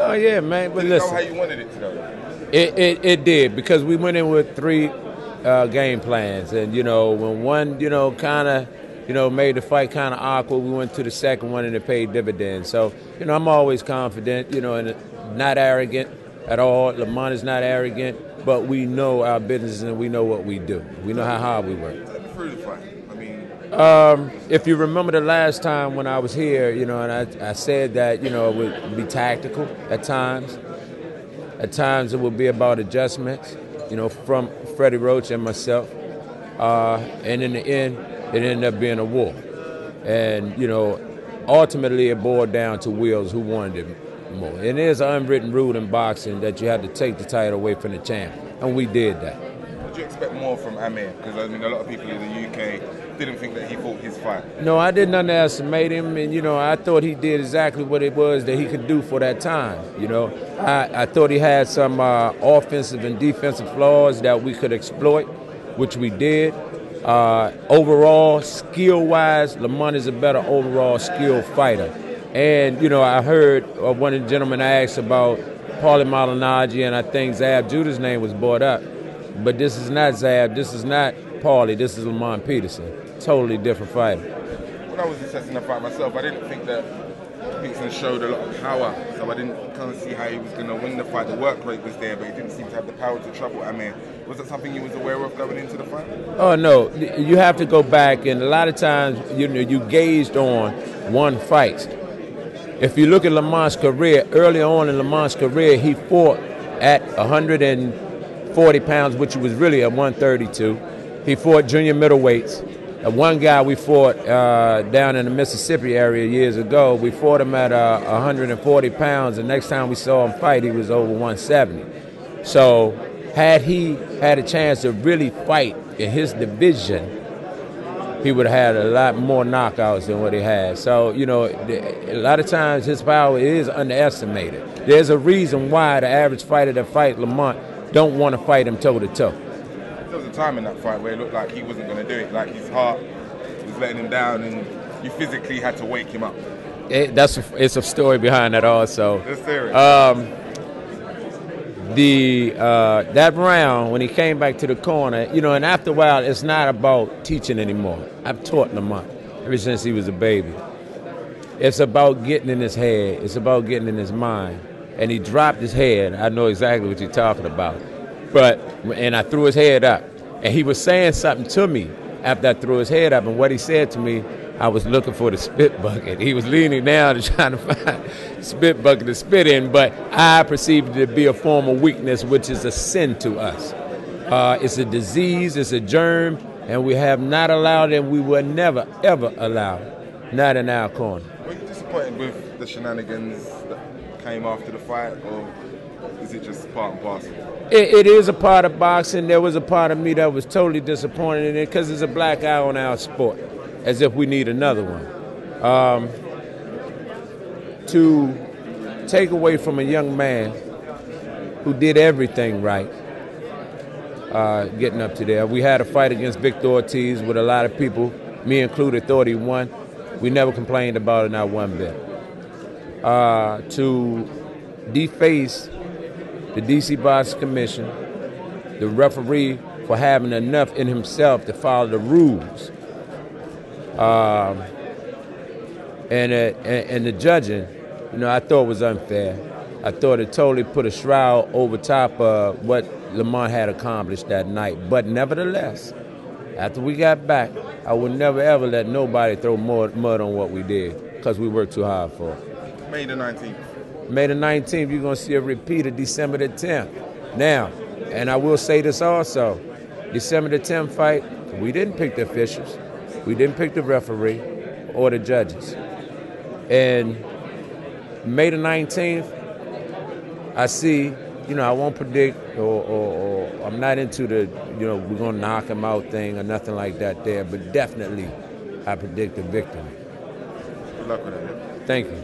Oh, yeah, man. But Did listen. it go how you wanted it to go? It did, because we went in with 3 game plans. And, when one, kind of, made the fight kind of awkward, we went to the second one and it paid dividends. So, I'm always confident, and not arrogant at all. Lamont is not arrogant, but we know our business and we know what we do. We know how hard we work. Take me through the fight. If you remember the last time when I was here, and I said that, it would be tactical at times. At times it would be about adjustments, from Freddie Roach and myself. And in the end, it ended up being a war. And, ultimately it boiled down to Wills, who wanted it more. And there's an unwritten rule in boxing that you have to take the title away from the champ. And we did that. Did you expect more from Amir? Because, a lot of people in the UK didn't think that he fought his fight. No, I didn't underestimate him. And, I thought he did exactly what it was that he could do for that time. I thought he had some offensive and defensive flaws that we could exploit, which we did. Overall, skill-wise, Lamont is a better overall skill fighter. And, I heard one of the gentlemen asked about Paulie Malignaggi, and I think Zab Judah's name was brought up. But this is not Zab, this is not Paulie, this is Lamont Peterson. Totally different fighter. When I was assessing the fight myself, I didn't think that Peterson showed a lot of power, so I didn't kind of see how he was going to win the fight. The work rate was there, but he didn't seem to have the power to trouble Amir. Was that something you was aware of going into the fight? Oh, no. You have to go back, and a lot of times, you gauged on one fight. If you look at Lamont's career, early on in Lamont's career, he fought at 140 pounds, which was really at 132. He fought junior middleweights. One guy we fought down in the Mississippi area years ago, we fought him at 140 pounds. The next time we saw him fight, he was over 170. So had he had a chance to really fight in his division, he would have had a lot more knockouts than what he had. So, a lot of times his power is underestimated. There's a reason why the average fighter that fight Lamont don't want to fight him toe-to-toe. There was a time in that fight where it looked like he wasn't going to do it, like his heart was letting him down and you physically had to wake him up. It's a story behind that also. Let's hear it. That round, when he came back to the corner, and after a while, it's not about teaching anymore. I've taught Lamont ever since he was a baby. It's about getting in his head. It's about getting in his mind. And he dropped his head. I know exactly what you're talking about. And I threw his head up. And he was saying something to me after I threw his head up. And what he said to me, I was looking for the spit bucket. He was leaning down and trying to find a spit bucket to spit in, but I perceived it to be a form of weakness, which is a sin to us. It's a disease, it's a germ, and we have not allowed it, and we will never, ever allow it. Not in our corner. Were you disappointed with the shenanigans that came after the fight, or is it just part and parcel? It is a part of boxing. There was a part of me that was totally disappointed in it because there's a black eye on our sport, as if we need another one. To take away from a young man who did everything right, getting up to there. We had a fight against Victor Ortiz with a lot of people, me included, thought he won. We never complained about it, not one bit. To deface the DC Boxing Commission, the referee for having enough in himself to follow the rules, and the judging, I thought was unfair. I thought it totally put a shroud over top of what Lamont had accomplished that night. But nevertheless, after we got back, I would never ever let nobody throw mud on what we did because we worked too hard for it. May the 19th. May the 19th, you're going to see a repeat of December the 10th. Now, and I will say this also, December the 10th fight, we didn't pick the officials. We didn't pick the referee or the judges. And May the 19th, I see, I won't predict or I'm not into the, we're going to knock him out thing or nothing like that there, but definitely I predict a victory. Good luck with it. Thank you.